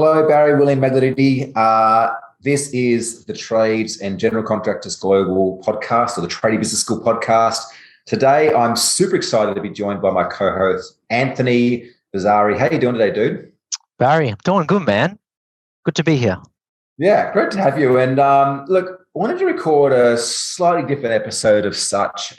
Hello, Barry, William Magliotti. This is the Trades and General Contractors Global podcast, or the Tradie Business School podcast. Today, I'm super excited to be joined by my co-host, Anthony Bizzari. How you doing today, dude? Barry, I'm doing good, man. Good to be here. Yeah, great to have you. And look, I wanted to record a slightly different episode of such.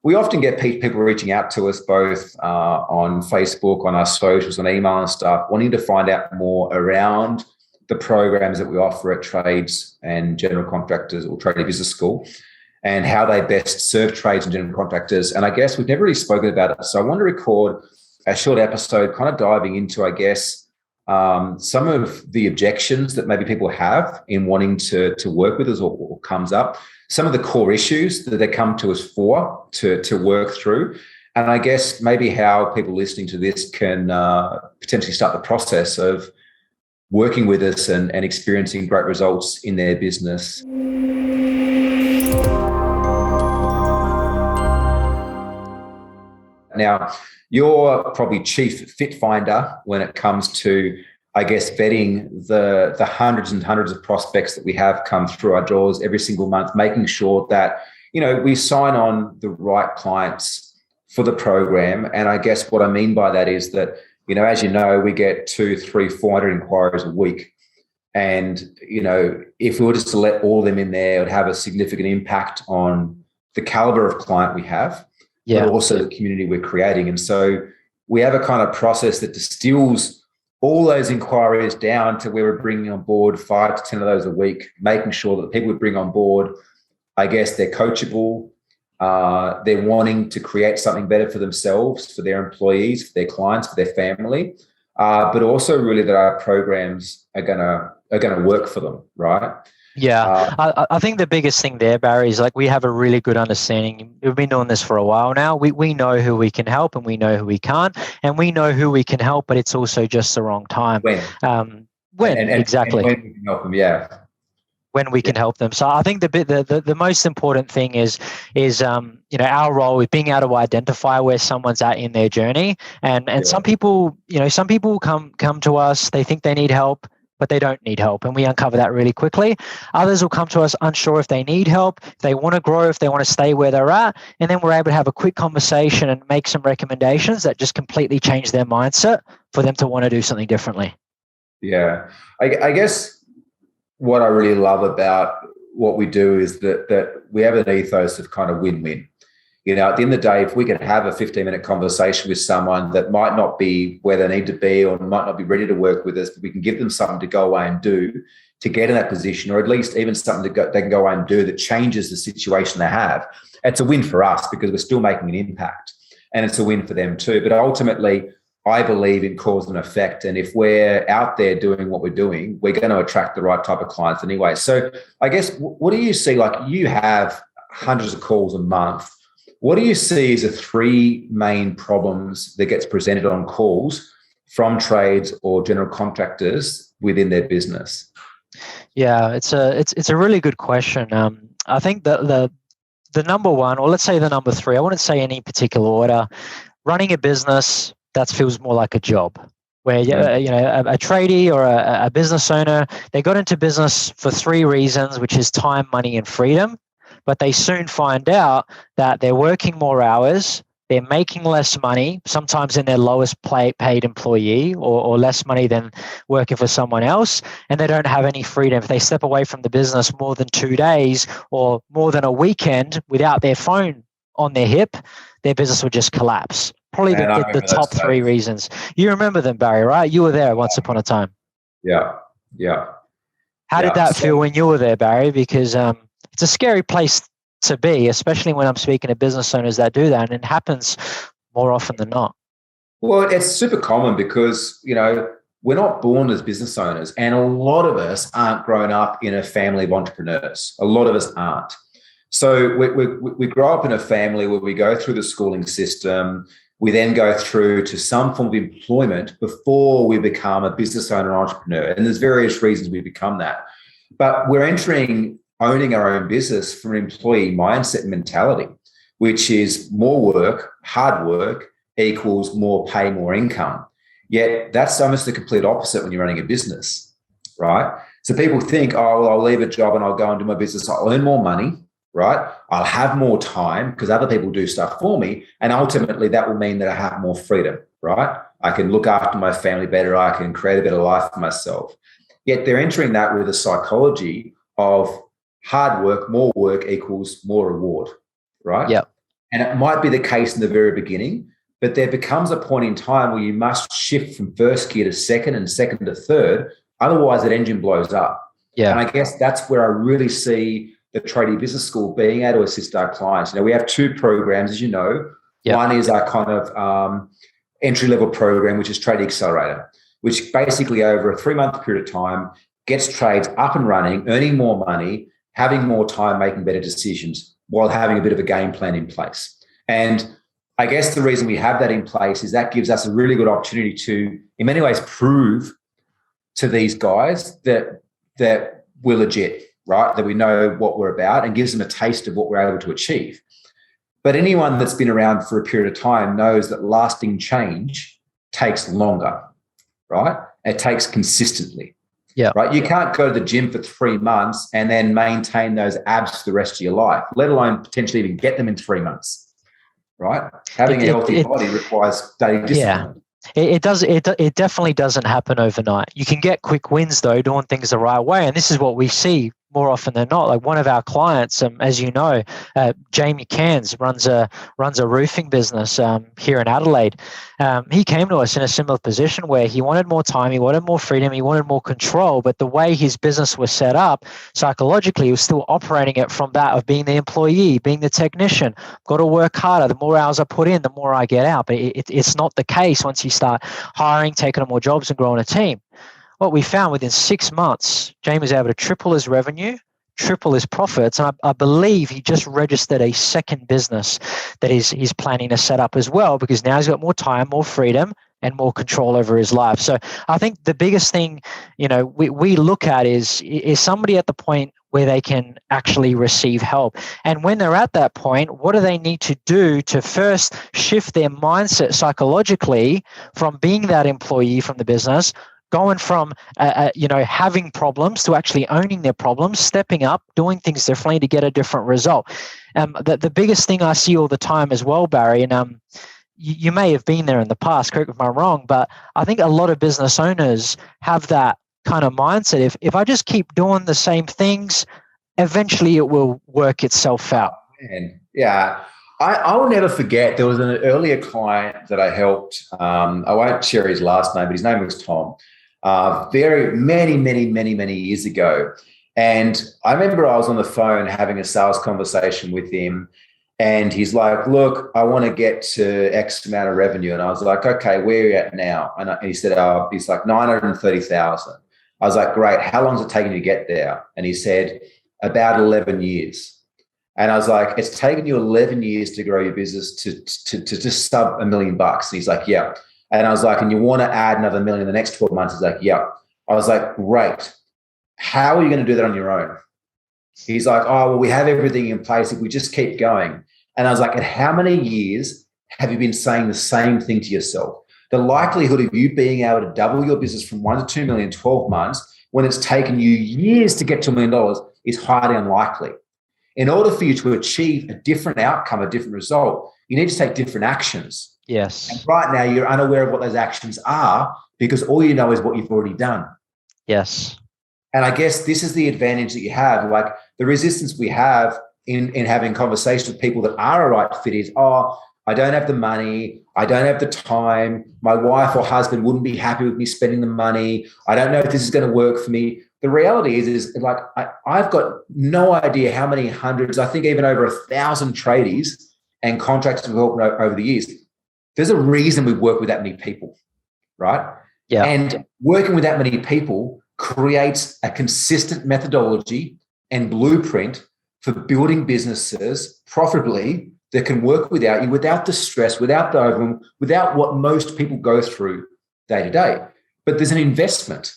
We often get people reaching out to us both on Facebook, on our socials, on email and stuff, wanting to find out more around the programs that we offer at Trades and General Contractors or Tradie Business School and how they best serve trades and general contractors. And I guess we've never really spoken about it. So I want to record a short episode kind of diving into, I guess, some of the objections that maybe people have in wanting to work with us or comes up, some of the core issues that they come to us for to work through, and I guess maybe how people listening to this can potentially start the process of working with us and experiencing great results in their business. Now, you're probably chief fit finder when it comes to, I guess, vetting the hundreds and hundreds of prospects that we have come through our doors every single month, making sure that, we sign on the right clients for the program. And I guess what I mean by that is that, as you know, we get 200, 300, 400 inquiries a week. And, if we were just to let all of them in there, it would have a significant impact on the caliber of client we have. But also the community we're creating. And so we have a kind of process that distills all those inquiries down to where we're bringing on board 5 to 10 of those a week, making sure that the people we bring on board, I guess, they're coachable, they're wanting to create something better for themselves, for their employees, for their clients, for their family, but also really that our programs are gonna work for them, right? Yeah, I think the biggest thing there, Barry, is we have a really good understanding. We've been doing this for a while now. We know who we can help and we know who we can't, and we know who we can help, but it's also just the wrong time. When exactly? And when we can help them, when we can help them. So I think the most important thing is our role is being able to identify where someone's at in their journey, and some people come to us, they think they need help, but they don't need help, and we uncover that really quickly. Others will come to us unsure if they need help, if they want to grow, if they want to stay where they're at, and then we're able to have a quick conversation and make some recommendations that just completely change their mindset for them to want to do something differently. Yeah, I guess what I really love about what we do is that we have an ethos of kind of win-win. At the end of the day, if we can have a 15-minute conversation with someone that might not be where they need to be or might not be ready to work with us, but we can give them something to go away and do to get in that position, or at least even something they can go away and do that changes the situation they have. It's a win for us because we're still making an impact, and it's a win for them too. But ultimately, I believe in cause and effect. And if we're out there doing what we're doing, we're going to attract the right type of clients anyway. So I guess, what do you see? You have hundreds of calls a month. What do you see as the three main problems that gets presented on calls from trades or general contractors within their business? Yeah, it's a really good question. I think that the number one, or let's say the number three, I wouldn't say any particular order. Running a business that feels more like a job, where a tradie or a business owner, they got into business for three reasons, which is time, money, and freedom. But they soon find out that they're working more hours, they're making less money, sometimes in their lowest paid employee, or less money than working for someone else, and they don't have any freedom. If they step away from the business more than 2 days or more than a weekend without their phone on their hip, their business will just collapse. Probably the top three reasons. You remember them, Barry, right? You were there once upon a time. Yeah. How did that feel when you were there, Barry? Because it's a scary place to be, especially when I'm speaking to business owners that do that, and it happens more often than not. Well, it's super common because, we're not born as business owners, and a lot of us aren't grown up in a family of entrepreneurs. A lot of us aren't. So we grow up in a family where we go through the schooling system. We then go through to some form of employment before we become a business owner or entrepreneur. And there's various reasons we become that. But we're owning our own business from an employee mindset mentality, which is more work, hard work equals more pay, more income. Yet that's almost the complete opposite when you're running a business, right? So people think, oh, well, I'll leave a job and I'll go and do my business. I'll earn more money, right? I'll have more time because other people do stuff for me. And ultimately that will mean that I have more freedom, right? I can look after my family better. I can create a better life for myself. Yet they're entering that with a psychology of hard work equals more reward, right? Yeah. And it might be the case in the very beginning, but there becomes a point in time where you must shift from first gear to second and second to third. Otherwise, that engine blows up. Yeah. And I guess that's where I really see the Tradie Business School being able to assist our clients. We have two programs, as you know. Yep. One is our kind of entry-level program, which is Tradie Accelerator, which basically over a 3-month period of time gets trades up and running, earning more money, having more time, making better decisions while having a bit of a game plan in place. And I guess the reason we have that in place is that gives us a really good opportunity to, in many ways, prove to these guys that we're legit, right? That we know what we're about, and gives them a taste of what we're able to achieve. But anyone that's been around for a period of time knows that lasting change takes longer, right? It takes consistently. Yeah. Right. You can't go to the gym for 3 months and then maintain those abs for the rest of your life, let alone potentially even get them in 3 months. Right. Having a healthy body requires daily discipline. Yeah. It definitely doesn't happen overnight. You can get quick wins though, doing things the right way. And this is what we see more often than not. Like one of our clients, as you know, Jamie Cairns runs a roofing business here in Adelaide. He came to us in a similar position where he wanted more time, he wanted more freedom, he wanted more control. But the way his business was set up, psychologically, he was still operating it from that of being the employee, being the technician. Got to work harder. The more hours I put in, the more I get out. But it's not the case once you start hiring, taking on more jobs, and growing a team. What we found within 6 months, Jamie was able to triple his revenue, triple his profits, and I believe he just registered a second business that he's planning to set up as well, because now he's got more time, more freedom, and more control over his life. So I think the biggest thing, we look at is somebody at the point where they can actually receive help. And when they're at that point, what do they need to do to first shift their mindset psychologically from being that employee from the business, going from having problems to actually owning their problems, stepping up, doing things differently to get a different result. The biggest thing I see all the time as well, Barry, and you may have been there in the past, correct me if I'm wrong, but I think a lot of business owners have that kind of mindset. If I just keep doing the same things, eventually it will work itself out. Man, yeah. I will never forget, there was an earlier client that I helped. I won't share his last name, but his name was Tom. Very many years ago. And I remember I was on the phone having a sales conversation with him, and he's like, look, I want to get to X amount of revenue. And I was like, okay, where are you at now? And he said, he's like 930,000. I was like, great. How long is it taking you to get there? And he said, about 11 years. And I was like, it's taken you 11 years to grow your business to just sub $1 million. And he's like, yeah. And I was like, and you want to add another $1 million in the next 12 months? He's like, yeah. I was like, great. How are you going to do that on your own? He's like, oh, well, we have everything in place if we just keep going. And I was like, and how many years have you been saying the same thing to yourself? The likelihood of you being able to double your business from 1 to 2 million in 12 months when it's taken you years to get to $1 million is highly unlikely. In order for you to achieve a different outcome, a different result, you need to take different actions. Yes. And right now, you're unaware of what those actions are because all you know is what you've already done. Yes. And I guess this is the advantage that you have. Like the resistance we have in having conversations with people that are a right fit is, oh, I don't have the money. I don't have the time. My wife or husband wouldn't be happy with me spending the money. I don't know if this is going to work for me. The reality is like I've got no idea how many hundreds, I think even over 1,000 tradies and contractors we've helped over the years. There's a reason we work with that many people, right? Yeah. And working with that many people creates a consistent methodology and blueprint for building businesses profitably that can work without you, without the stress, without the overwhelm, without what most people go through day to day. But there's an investment.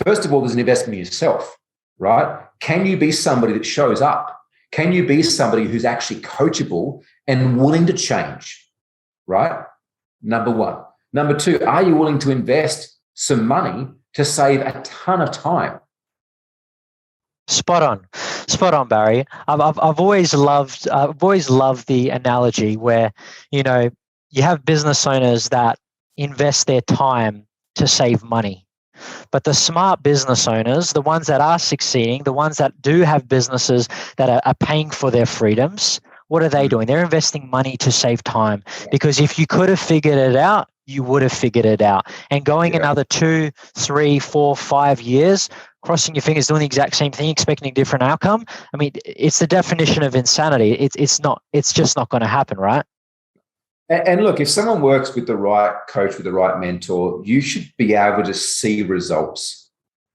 First of all, there's an investment in yourself, right? Can you be somebody that shows up? Can you be somebody who's actually coachable and willing to change, right? Number one. Number two, are you willing to invest some money to save a ton of time? Spot on, Barry. I've always loved the analogy where, you know, you have business owners that invest their time to save money. But the smart business owners, the ones that are succeeding, the ones that do have businesses that are paying for their freedoms, what are they doing? They're investing money to save time. Because if you could have figured it out, you would have figured it out. And going another 2, 3, 4, 5 years, crossing your fingers, doing the exact same thing, expecting a different outcome. I mean, it's the definition of insanity. It's just not going to happen, right? And look, if someone works with the right coach, with the right mentor, you should be able to see results,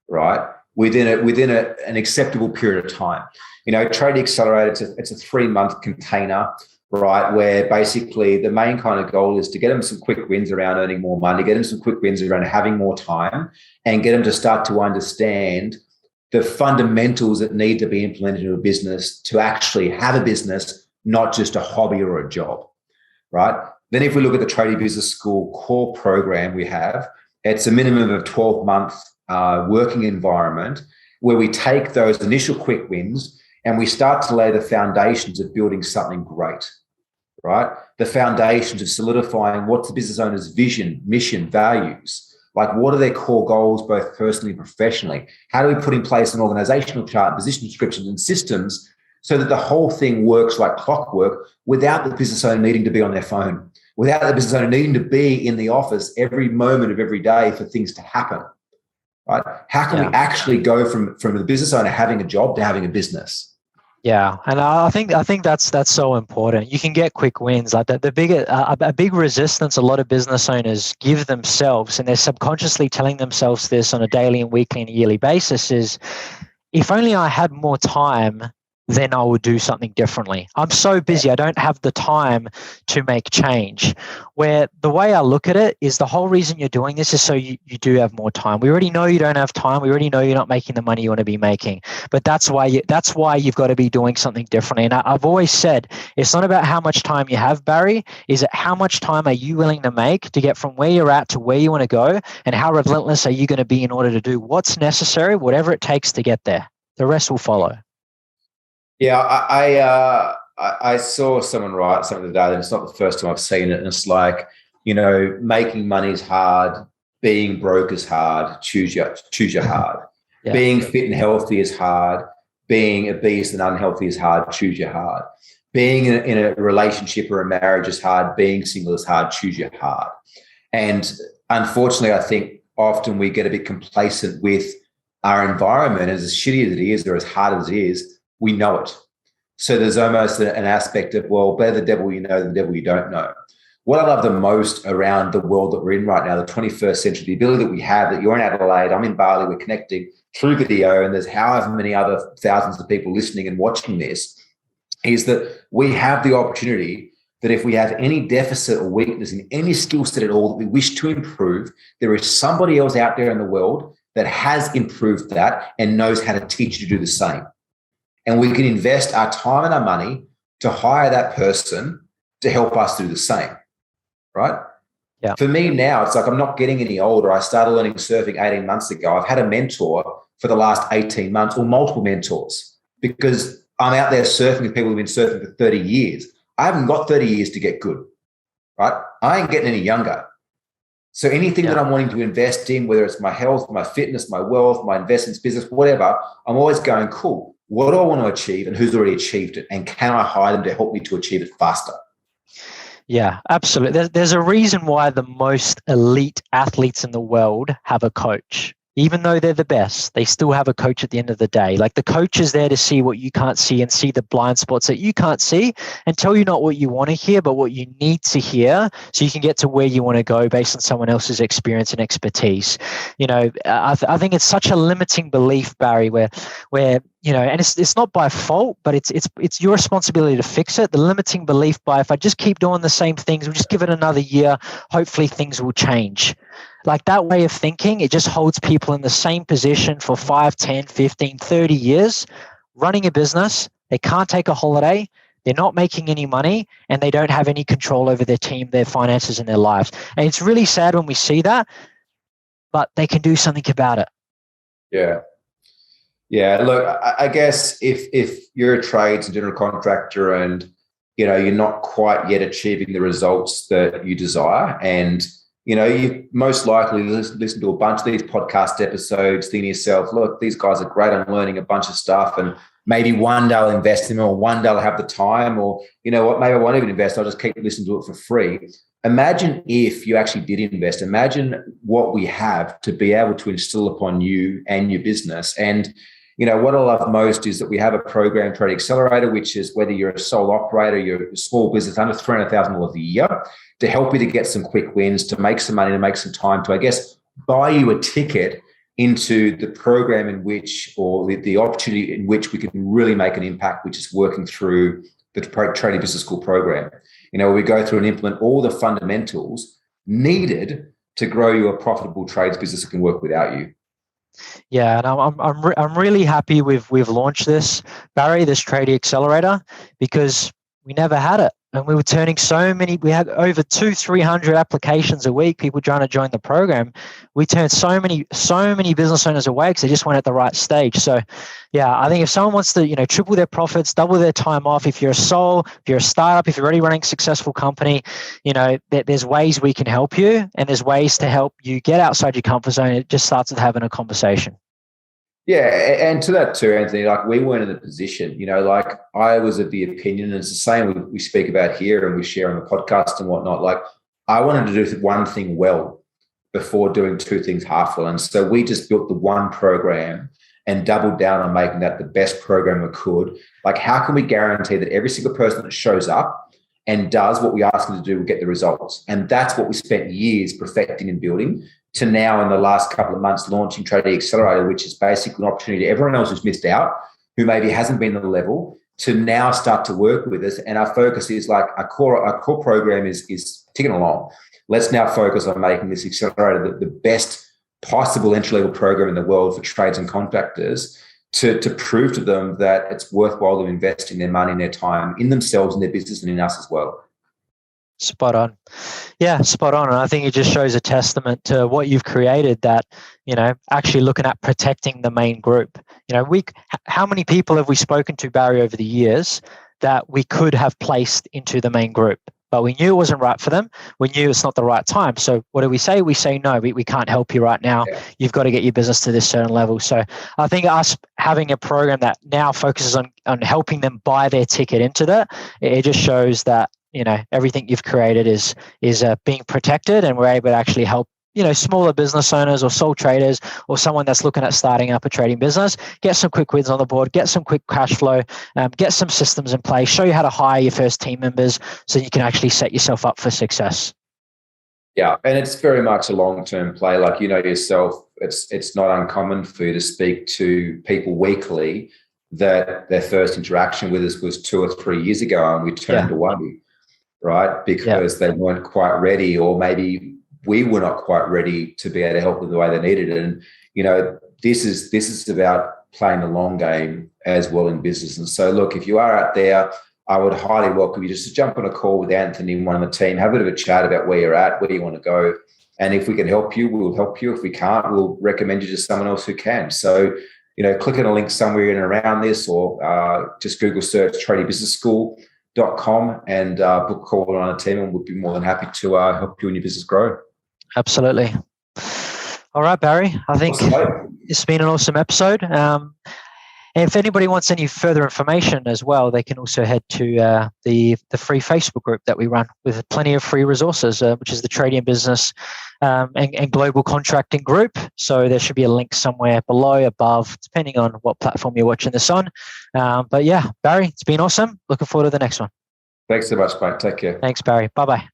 right, within an acceptable period of time. You know, Tradie Accelerator, it's a 3-month container, right, where basically the main kind of goal is to get them some quick wins around earning more money, get them some quick wins around having more time, and get them to start to understand the fundamentals that need to be implemented in a business to actually have a business, not just a hobby or a job. Right. Then if we look at the Tradie Business School core program we have, it's a minimum of 12-month working environment where we take those initial quick wins and we start to lay the foundations of building something great, right? The foundations of solidifying what's the business owner's vision, mission, values, like what are their core goals, both personally and professionally? How do we put in place an organizational chart, position descriptions and systems so that the whole thing works like clockwork without the business owner needing to be on their phone, without the business owner needing to be in the office every moment of every day for things to happen, right? How can we actually go from the business owner having a job to having a business? Yeah, and I think that's so important. You can get quick wins. Like a big resistance a lot of business owners give themselves, and they're subconsciously telling themselves this on a daily and weekly and yearly basis, is if only I had more time, then I would do something differently. I'm so busy, I don't have the time to make change. Where the way I look at it is the whole reason you're doing this is so you do have more time. We already know you don't have time. We already know you're not making the money you want to be making. But that's why you've got to be doing something differently. And I've always said, it's not about how much time you have, Barry. Is it how much time are you willing to make to get from where you're at to where you want to go? And how relentless are you going to be in order to do what's necessary, whatever it takes to get there? The rest will follow. Yeah, I saw someone write something today, and it's not the first time I've seen it. And it's like, you know, making money is hard, being broke is hard. Choose your hard. Yeah. Being fit and healthy is hard. Being obese and unhealthy is hard. Choose your hard. Being in a relationship or a marriage is hard. Being single is hard. Choose your hard. And unfortunately, I think often we get a bit complacent with our environment, as shitty as it is or as hard as it is. We know it. So there's almost an aspect of, well, better the devil you know than the devil you don't know. What I love the most around the world that we're in right now, the 21st century, the ability that we have, that you're in Adelaide, I'm in Bali, we're connecting through video, and there's however many other thousands of people listening and watching this, is that we have the opportunity that if we have any deficit or weakness in any skill set at all that we wish to improve, there is somebody else out there in the world that has improved that and knows how to teach you to do the same. And we can invest our time and our money to hire that person to help us do the same, right? Yeah. For me now, it's like I'm not getting any older. I started learning surfing 18 months ago. I've had a mentor for the last 18 months or multiple mentors because I'm out there surfing with people who've been surfing for 30 years. I haven't got 30 years to get good, right? I ain't getting any younger. So anything that I'm wanting to invest in, whether it's my health, my fitness, my wealth, my investments, business, whatever, I'm always going, cool. What do I want to achieve and who's already achieved it? And can I hire them to help me to achieve it faster? Yeah, absolutely. There's a reason why the most elite athletes in the world have a coach. Even though they're the best, they still have a coach at the end of the day. Like the coach is there to see what you can't see and see the blind spots that you can't see and tell you not what you want to hear, but what you need to hear so you can get to where you want to go based on someone else's experience and expertise. You know, I think it's such a limiting belief, Barry, where you know, and it's not by fault, but it's your responsibility to fix it. The limiting belief by if I just keep doing the same things, we'll just give it another year, hopefully things will change. Like that way of thinking, it just holds people in the same position for 5, 10, 15, 30 years, running a business. They can't take a holiday. they're not making any money, and they don't have any control over their team, their finances, and their lives. And it's really sad when we see that, but they can do something about it. Yeah. Yeah. Look, I guess if you're a trades and general contractor and, you're not quite yet achieving the results that you desire, and, you most likely listen to a bunch of these podcast episodes, thinking to yourself, look, these guys are great. I'm learning a bunch of stuff, and maybe one day I'll invest in them, or one day I'll have the time, or you know what, maybe I won't even invest. I'll just keep listening to it for free. Imagine if you actually did invest. Imagine what we have to be able to instill upon you and your business. And what I love most is that we have a program, Tradie Accelerator, which is whether you're a sole operator, you're a small business under $300,000 a year, to help you to get some quick wins, to make some money, to make some time, to, I guess, buy you a ticket into the program in which, or the opportunity in which we can really make an impact, which is working through the Tradie Business School program. We go through and implement all the fundamentals needed to grow you a profitable trades business that can work without you. Yeah, and I'm really happy we've launched this, Barry, this Tradie Accelerator, because we never had it. And we were turning we had over 200-300 applications a week, people trying to join the program. We turned so many business owners away because they just weren't at the right stage. So yeah, I think if someone wants to, triple their profits, double their time off, if you're a sole, if you're a startup, if you're already running a successful company, there's ways we can help you, and there's ways to help you get outside your comfort zone. It just starts with having a conversation. Yeah, and to that too, Anthony, like we weren't in the position, like I was of the opinion, and it's the same we speak about here and we share on the podcast and whatnot, like I wanted to do one thing well before doing two things half well. And so we just built the one program and doubled down on making that the best program we could. Like, how can we guarantee that every single person that shows up and does what we ask them to do will get the results? And that's what we spent years perfecting and building, to now in the last couple of months launching Tradie Accelerator, which is basically an opportunity to everyone else who's missed out, who maybe hasn't been at the level, to now start to work with us. And our focus is like our core program is ticking along. Let's now focus on making this Accelerator the best possible entry-level program in the world for trades and contractors, to prove to them that it's worthwhile to invest in their money and their time in themselves and their business and in us as well. Spot on. Yeah, spot on. And I think it just shows a testament to what you've created, that, actually looking at protecting the main group. How many people have we spoken to, Barry, over the years that we could have placed into the main group, but we knew it wasn't right for them. We knew it's not the right time. So what do we say? We say, no, we can't help you right now. Yeah. You've got to get your business to this certain level. So I think us having a program that now focuses on helping them buy their ticket into that, it just shows that, everything you've created is being protected, and we're able to actually help, smaller business owners or sole traders or someone that's looking at starting up a trading business, get some quick wins on the board, get some quick cash flow, get some systems in place, show you how to hire your first team members so you can actually set yourself up for success. Yeah, and it's very much a long-term play. Like, yourself, it's not uncommon for you to speak to people weekly that their first interaction with us was 2 or 3 years ago and we turned away, right? Because they weren't quite ready, or maybe we were not quite ready to be able to help them the way they needed it. And, this is about playing the long game as well in business. And so, look, if you are out there, I would highly welcome you just to jump on a call with Anthony and one of the team, have a bit of a chat about where you're at, where you want to go. And if we can help you, we'll help you. If we can't, we'll recommend you to someone else who can. So, click on a link somewhere in and around this, or just Google search tradiebusinessschool.com and book a call on a team, and we'll be more than happy to help you and your business grow. Absolutely. All right, Barry. I think it's been an awesome episode. And if anybody wants any further information as well, they can also head to the free Facebook group that we run with plenty of free resources, which is the Tradie Business and Global Contracting Group. So there should be a link somewhere below, above, depending on what platform you're watching this on. But yeah, Barry, it's been awesome. Looking forward to the next one. Thanks so much, mate. Take care. Thanks, Barry. Bye-bye.